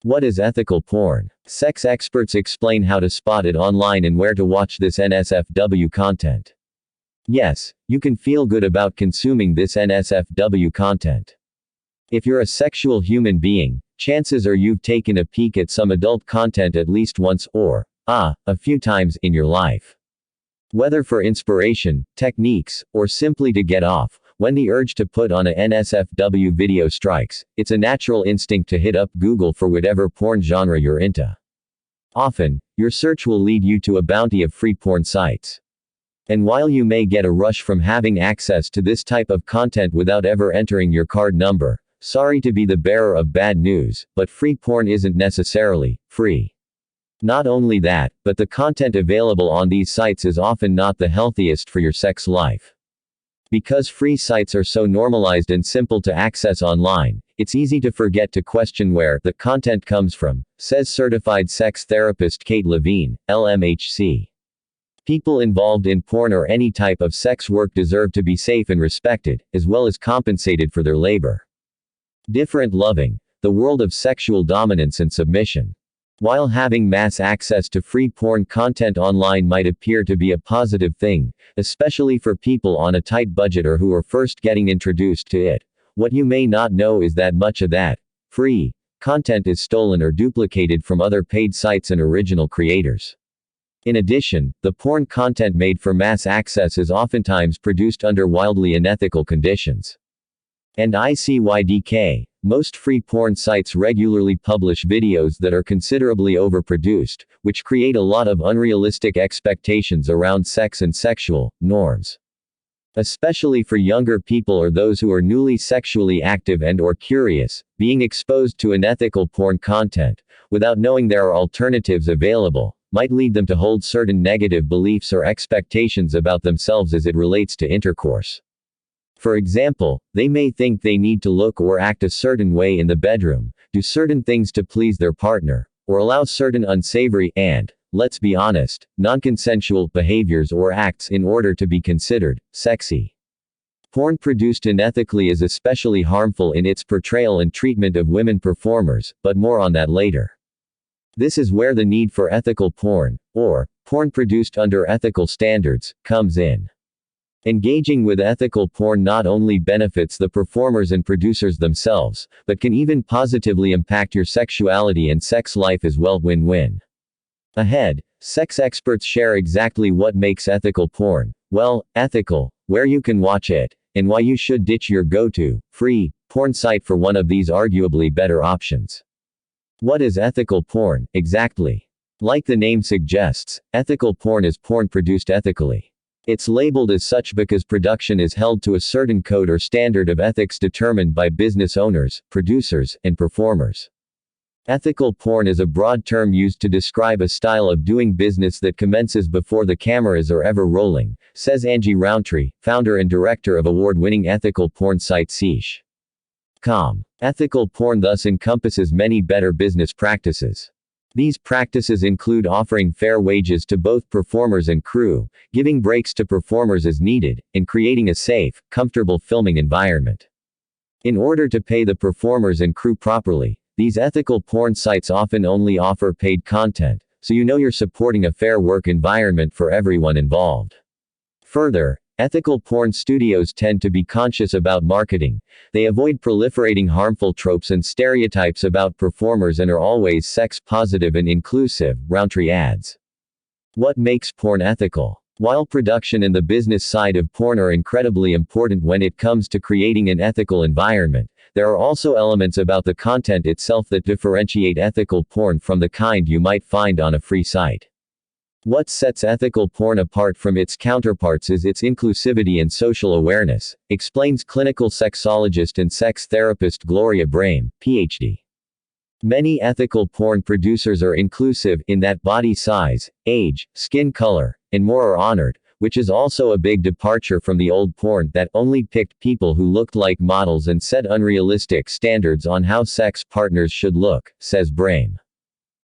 What is ethical porn? Sex experts explain how to spot it online and where to watch this NSFW content. Yes, you can feel good about consuming this NSFW content. If you're a sexual human being, chances are you've taken a peek at some adult content at least once or, a few times in your life. Whether for inspiration, techniques, or simply to get off, when the urge to put on a NSFW video strikes, it's a natural instinct to hit up Google for whatever porn genre you're into. Often, your search will lead you to a bounty of free porn sites. And while you may get a rush from having access to this type of content without ever entering your card number, sorry to be the bearer of bad news, but free porn isn't necessarily free. Not only that, but the content available on these sites is often not the healthiest for your sex life. Because free sites are so normalized and simple to access online, it's easy to forget to question where the content comes from, says certified sex therapist Kate Levine, LMHC. People involved in porn or any type of sex work deserve to be safe and respected, as well as compensated for their labor. Different loving, the world of sexual dominance and submission. While having mass access to free porn content online might appear to be a positive thing, especially for people on a tight budget or who are first getting introduced to it, what you may not know is that much of that free content is stolen or duplicated from other paid sites and original creators. In addition, the porn content made for mass access is oftentimes produced under wildly unethical conditions. And ICYDK, most free porn sites regularly publish videos that are considerably overproduced, which create a lot of unrealistic expectations around sex and sexual norms. Especially for younger people or those who are newly sexually active and/or curious, being exposed to unethical porn content, without knowing there are alternatives available, might lead them to hold certain negative beliefs or expectations about themselves as it relates to intercourse. For example, they may think they need to look or act a certain way in the bedroom, do certain things to please their partner, or allow certain unsavory and, let's be honest, non-consensual behaviors or acts in order to be considered sexy. Porn produced unethically is especially harmful in its portrayal and treatment of women performers, but more on that later. This is where the need for ethical porn, or porn produced under ethical standards, comes in. Engaging with ethical porn not only benefits the performers and producers themselves, but can even positively impact your sexuality and sex life as well. Win-win. Ahead, sex experts share exactly what makes ethical porn, well, ethical, where you can watch it, and why you should ditch your go-to, free, porn site for one of these arguably better options. What is ethical porn, exactly? Like the name suggests, ethical porn is porn produced ethically. It's labeled as such because production is held to a certain code or standard of ethics determined by business owners, producers, and performers. Ethical porn is a broad term used to describe a style of doing business that commences before the cameras are ever rolling, says Angie Rountree, founder and director of award-winning ethical porn site Seesh.com. Ethical porn thus encompasses many better business practices. These practices include offering fair wages to both performers and crew, giving breaks to performers as needed, and creating a safe, comfortable filming environment. In order to pay the performers and crew properly, these ethical porn sites often only offer paid content, so you know you're supporting a fair work environment for everyone involved. Further, ethical porn studios tend to be conscious about marketing. They avoid proliferating harmful tropes and stereotypes about performers and are always sex positive and inclusive, Rountree adds. What makes porn ethical? While production and the business side of porn are incredibly important when it comes to creating an ethical environment, there are also elements about the content itself that differentiate ethical porn from the kind you might find on a free site. What sets ethical porn apart from its counterparts is its inclusivity and social awareness, explains clinical sexologist and sex therapist Gloria Brame, Ph.D. Many ethical porn producers are inclusive in that body size, age, skin color, and more are honored, which is also a big departure from the old porn that only picked people who looked like models and set unrealistic standards on how sex partners should look, says Brame.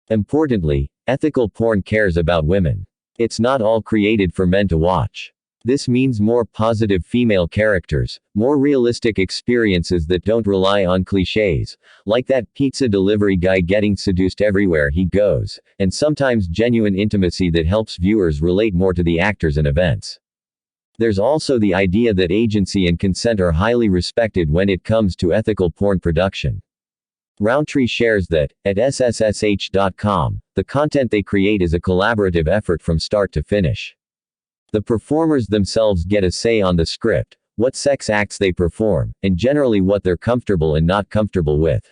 Importantly, ethical porn cares about women. It's not all created for men to watch. This means more positive female characters, more realistic experiences that don't rely on cliches, like that pizza delivery guy getting seduced everywhere he goes, and sometimes genuine intimacy that helps viewers relate more to the actors and events. There's also the idea that agency and consent are highly respected when it comes to ethical porn production. Roundtree shares that, at SSSH.com, the content they create is a collaborative effort from start to finish. The performers themselves get a say on the script, what sex acts they perform, and generally what they're comfortable and not comfortable with.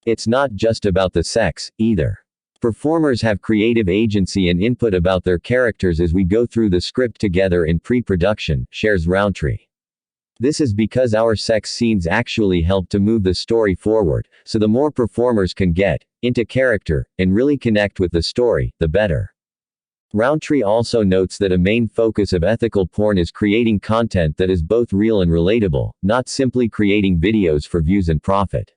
It's not just about the sex, either. Performers have creative agency and input about their characters as we go through the script together in pre-production, shares Roundtree. This is because our sex scenes actually help to move the story forward, so the more performers can get into character and really connect with the story, the better. Roundtree also notes that a main focus of ethical porn is creating content that is both real and relatable, not simply creating videos for views and profit.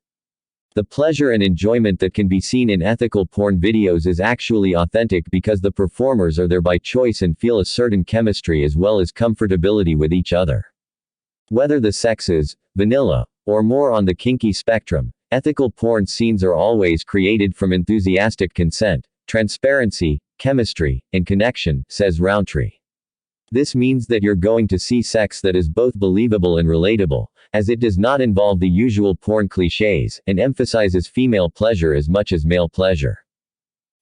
The pleasure and enjoyment that can be seen in ethical porn videos is actually authentic because the performers are there by choice and feel a certain chemistry as well as comfortability with each other. Whether the sex is vanilla or more on the kinky spectrum, ethical porn scenes are always created from enthusiastic consent, transparency, chemistry, and connection, says Roundtree. This means that you're going to see sex that is both believable and relatable, as it does not involve the usual porn cliches, and emphasizes female pleasure as much as male pleasure.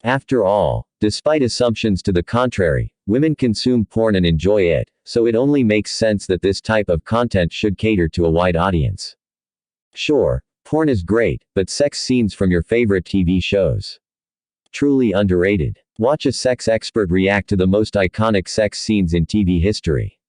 After all, despite assumptions to the contrary, women consume porn and enjoy it, so it only makes sense that this type of content should cater to a wide audience. Sure, porn is great, but sex scenes from your favorite TV shows? Truly underrated. Watch a sex expert react to the most iconic sex scenes in TV history.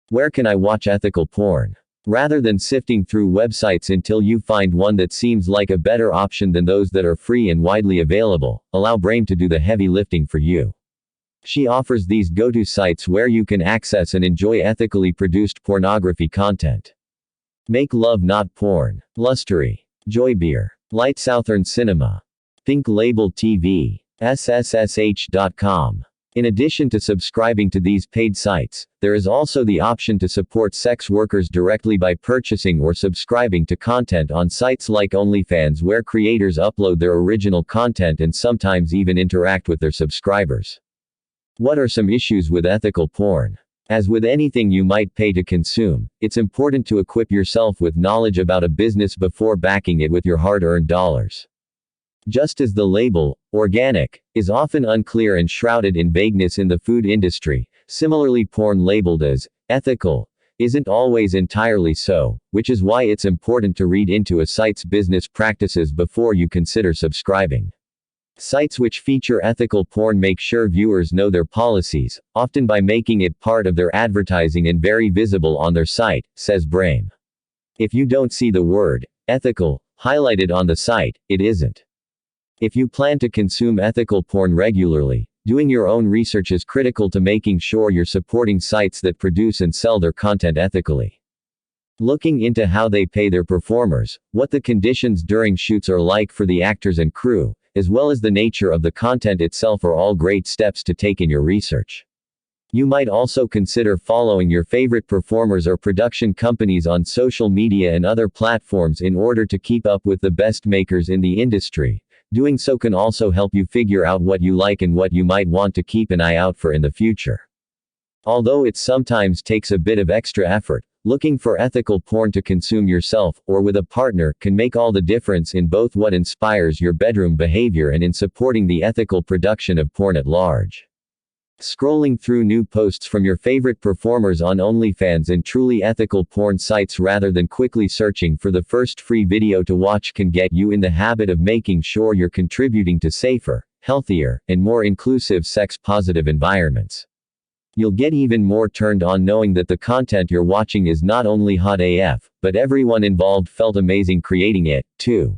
Where can I watch ethical porn? Rather than sifting through websites until you find one that seems like a better option than those that are free and widely available, allow Brain to do the heavy lifting for you. She offers these go-to sites where you can access and enjoy ethically produced pornography content. Make Love Not Porn, Lustery, Joybeer, Light Southern Cinema, Pink Label TV, SSSH.com. In addition to subscribing to these paid sites, there is also the option to support sex workers directly by purchasing or subscribing to content on sites like OnlyFans where creators upload their original content and sometimes even interact with their subscribers. What are some issues with ethical porn? As with anything you might pay to consume, it's important to equip yourself with knowledge about a business before backing it with your hard-earned dollars. Just as the label, organic, is often unclear and shrouded in vagueness in the food industry, similarly porn labeled as ethical isn't always entirely so, which is why it's important to read into a site's business practices before you consider subscribing. Sites which feature ethical porn make sure viewers know their policies, often by making it part of their advertising and very visible on their site, says Brame. If you don't see the word ethical highlighted on the site, it isn't. If you plan to consume ethical porn regularly, doing your own research is critical to making sure you're supporting sites that produce and sell their content ethically. Looking into how they pay their performers, what the conditions during shoots are like for the actors and crew, as well as the nature of the content itself are all great steps to take in your research. You might also consider following your favorite performers or production companies on social media and other platforms in order to keep up with the best makers in the industry. Doing so can also help you figure out what you like and what you might want to keep an eye out for in the future. Although it sometimes takes a bit of extra effort, looking for ethical porn to consume yourself, or with a partner, can make all the difference in both what inspires your bedroom behavior and in supporting the ethical production of porn at large. Scrolling through new posts from your favorite performers on OnlyFans and truly ethical porn sites rather than quickly searching for the first free video to watch can get you in the habit of making sure you're contributing to safer, healthier, and more inclusive sex-positive environments. You'll get even more turned on knowing that the content you're watching is not only hot AF, but everyone involved felt amazing creating it, too.